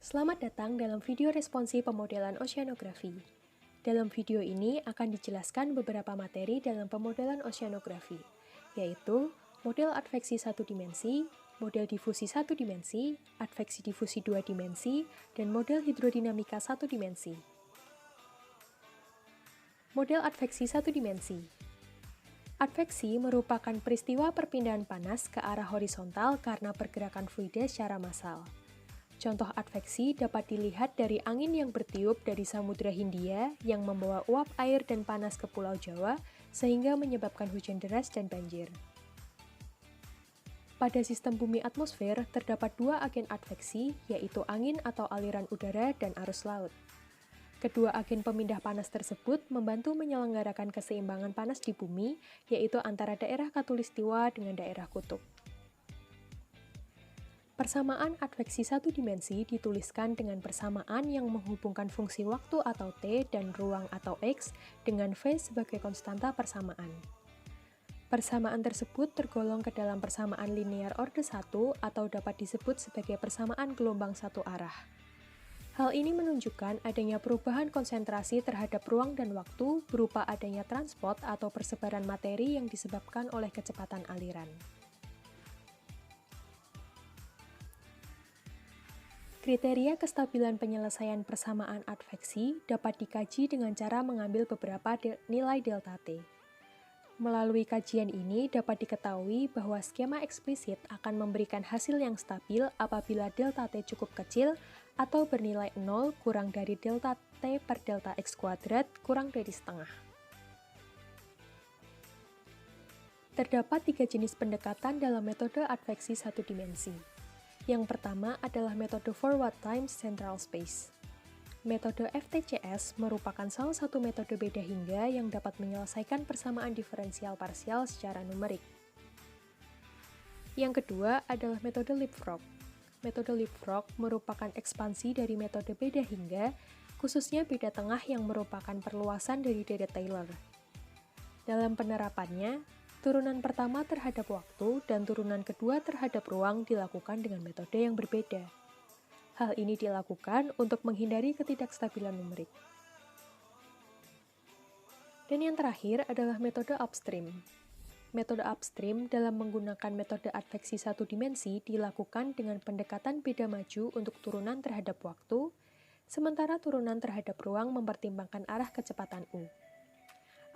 Selamat datang dalam video responsi pemodelan oceanografi. Dalam video ini akan dijelaskan beberapa materi dalam pemodelan oceanografi, yaitu model adveksi satu dimensi, model difusi satu dimensi, adveksi difusi dua dimensi, dan model hidrodinamika satu dimensi. Model adveksi satu dimensi. Adveksi merupakan peristiwa perpindahan panas ke arah horizontal karena pergerakan fluida secara massal. Contoh adveksi dapat dilihat dari angin yang bertiup dari Samudra Hindia yang membawa uap air dan panas ke Pulau Jawa sehingga menyebabkan hujan deras dan banjir. Pada sistem bumi atmosfer terdapat dua agen adveksi, yaitu angin atau aliran udara dan arus laut. Kedua agen pemindah panas tersebut membantu menyelenggarakan keseimbangan panas di bumi, yaitu antara daerah khatulistiwa dengan daerah kutub. Persamaan adveksi satu dimensi dituliskan dengan persamaan yang menghubungkan fungsi waktu atau T dan ruang atau X dengan V sebagai konstanta persamaan. Persamaan tersebut tergolong ke dalam persamaan linear orde 1 atau dapat disebut sebagai persamaan gelombang satu arah. Hal ini menunjukkan adanya perubahan konsentrasi terhadap ruang dan waktu berupa adanya transport atau persebaran materi yang disebabkan oleh kecepatan aliran. Kriteria kestabilan penyelesaian persamaan adveksi dapat dikaji dengan cara mengambil beberapa nilai delta T. Melalui kajian ini dapat diketahui bahwa skema eksplisit akan memberikan hasil yang stabil apabila delta T cukup kecil atau bernilai 0 kurang dari delta T per delta X kuadrat kurang dari setengah. Terdapat tiga jenis pendekatan dalam metode adveksi satu dimensi. Yang pertama adalah metode Forward Time Central Space. Metode FTCS merupakan salah satu metode beda hingga yang dapat menyelesaikan persamaan diferensial parsial secara numerik. Yang kedua adalah metode Leapfrog. Metode Leapfrog merupakan ekspansi dari metode beda hingga, khususnya beda tengah yang merupakan perluasan dari Dirac-Taylor. Dalam penerapannya, turunan pertama terhadap waktu dan turunan kedua terhadap ruang dilakukan dengan metode yang berbeda. Hal ini dilakukan untuk menghindari ketidakstabilan numerik. Dan yang terakhir adalah metode upstream. Metode upstream dalam menggunakan metode adveksi satu dimensi dilakukan dengan pendekatan beda maju untuk turunan terhadap waktu, sementara turunan terhadap ruang mempertimbangkan arah kecepatan U.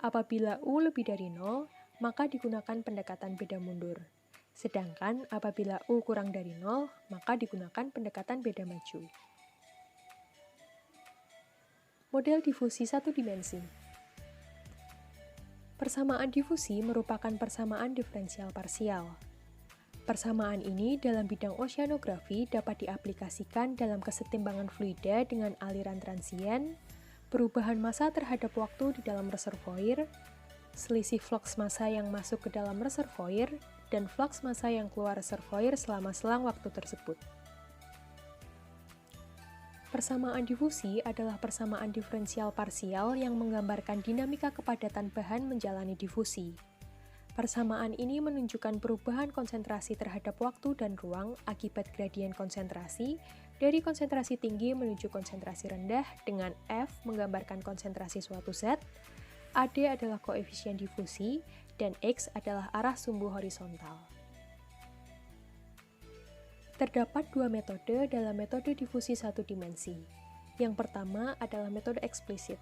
Apabila U lebih dari 0, maka digunakan pendekatan beda mundur. Sedangkan apabila U kurang dari 0, maka digunakan pendekatan beda maju. Model difusi satu dimensi. Persamaan difusi merupakan persamaan diferensial parsial. Persamaan ini dalam bidang oceanografi dapat diaplikasikan dalam kesetimbangan fluida dengan aliran transien, perubahan massa terhadap waktu di dalam reservoir, selisih flux massa yang masuk ke dalam reservoir, dan flux massa yang keluar reservoir selama selang waktu tersebut. Persamaan difusi adalah persamaan diferensial parsial yang menggambarkan dinamika kepadatan bahan menjalani difusi. Persamaan ini menunjukkan perubahan konsentrasi terhadap waktu dan ruang akibat gradien konsentrasi dari konsentrasi tinggi menuju konsentrasi rendah dengan F menggambarkan konsentrasi suatu zat, AD adalah koefisien difusi, dan X adalah arah sumbu horizontal. Terdapat dua metode dalam metode difusi satu dimensi. Yang pertama adalah metode eksplisit.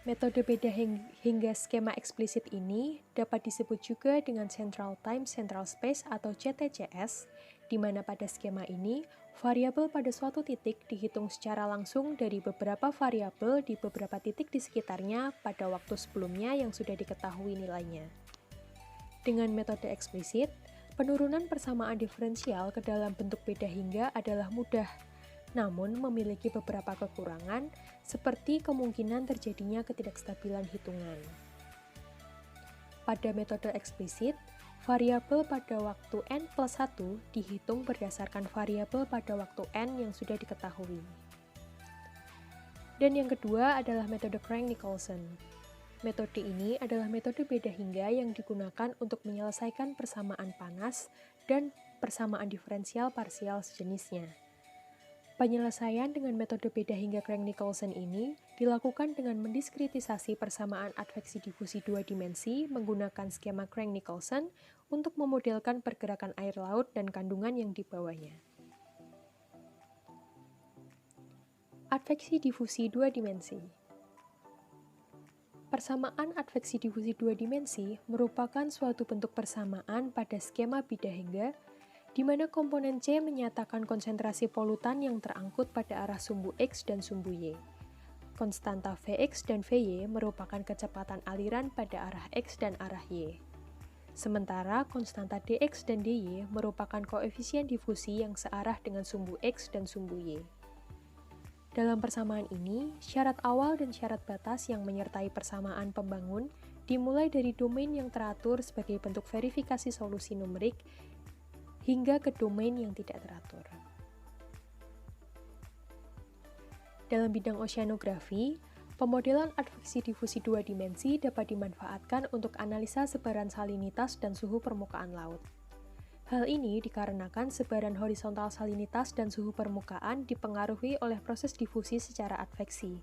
Metode beda hingga skema eksplisit ini dapat disebut juga dengan Central Time Central Space atau CTCS, di mana pada skema ini, variabel pada suatu titik dihitung secara langsung dari beberapa variabel di beberapa titik di sekitarnya pada waktu sebelumnya yang sudah diketahui nilainya. Dengan metode eksplisit, penurunan persamaan diferensial ke dalam bentuk beda hingga adalah mudah, namun memiliki beberapa kekurangan, seperti kemungkinan terjadinya ketidakstabilan hitungan. Pada metode eksplisit, variabel pada waktu n plus 1 dihitung berdasarkan variabel pada waktu n yang sudah diketahui. Dan yang kedua adalah metode Crank-Nicolson. Metode ini adalah metode beda hingga yang digunakan untuk menyelesaikan persamaan panas dan persamaan diferensial parsial sejenisnya. Penyelesaian dengan metode beda hingga Crank-Nicolson ini dilakukan dengan mendiskritisasi persamaan adveksi difusi dua dimensi menggunakan skema Crank-Nicolson untuk memodelkan pergerakan air laut dan kandungan yang di bawahnya. Adveksi difusi dua dimensi. Persamaan adveksi difusi dua dimensi merupakan suatu bentuk persamaan pada skema Bidahenga di mana komponen C menyatakan konsentrasi polutan yang terangkut pada arah sumbu X dan sumbu Y. Konstanta Vx dan Vy merupakan kecepatan aliran pada arah X dan arah Y. Sementara konstanta dx dan dy merupakan koefisien difusi yang searah dengan sumbu X dan sumbu Y. Dalam persamaan ini, syarat awal dan syarat batas yang menyertai persamaan pembangun dimulai dari domain yang teratur sebagai bentuk verifikasi solusi numerik hingga ke domain yang tidak teratur. Dalam bidang oceanografi, pemodelan adveksi difusi dua dimensi dapat dimanfaatkan untuk analisa sebaran salinitas dan suhu permukaan laut. Hal ini dikarenakan sebaran horizontal salinitas dan suhu permukaan dipengaruhi oleh proses difusi secara adveksi.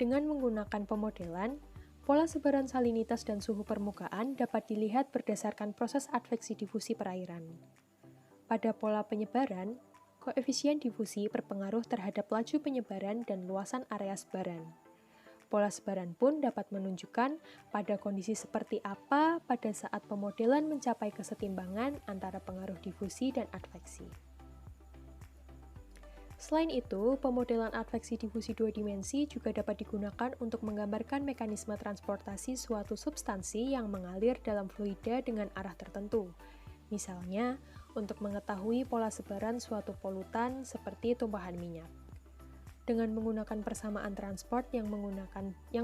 Dengan menggunakan pemodelan, pola sebaran salinitas dan suhu permukaan dapat dilihat berdasarkan proses adveksi difusi perairan. Pada pola penyebaran, koefisien difusi berpengaruh terhadap laju penyebaran dan luasan area sebaran. Pola sebaran pun dapat menunjukkan pada kondisi seperti apa pada saat pemodelan mencapai kesetimbangan antara pengaruh difusi dan adveksi. Selain itu, pemodelan adveksi difusi dua dimensi juga dapat digunakan untuk menggambarkan mekanisme transportasi suatu substansi yang mengalir dalam fluida dengan arah tertentu. Misalnya, untuk mengetahui pola sebaran suatu polutan seperti tumpahan minyak. Dengan menggunakan persamaan transport yang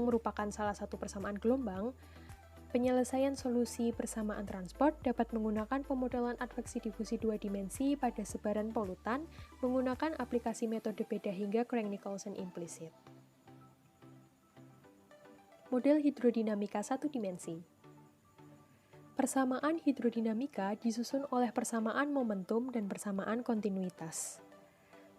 merupakan salah satu persamaan gelombang, penyelesaian solusi persamaan transport dapat menggunakan pemodelan adveksi difusi dua dimensi pada sebaran polutan menggunakan aplikasi metode beda hingga Crank-Nicolson implisit. Model hidrodinamika satu dimensi. Persamaan hidrodinamika disusun oleh persamaan momentum dan persamaan kontinuitas.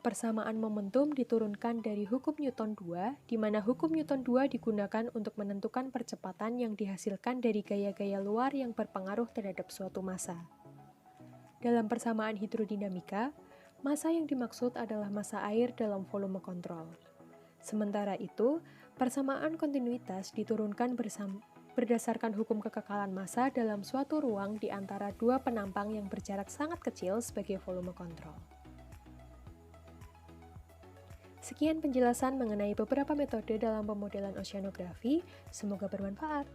Persamaan momentum diturunkan dari hukum Newton 2, di mana hukum Newton 2 digunakan untuk menentukan percepatan yang dihasilkan dari gaya-gaya luar yang berpengaruh terhadap suatu massa. Dalam persamaan hidrodinamika, massa yang dimaksud adalah massa air dalam volume kontrol. Sementara itu, persamaan kontinuitas diturunkan berdasarkan hukum kekekalan massa dalam suatu ruang di antara dua penampang yang berjarak sangat kecil sebagai volume kontrol. Sekian penjelasan mengenai beberapa metode dalam pemodelan oceanografi, semoga bermanfaat.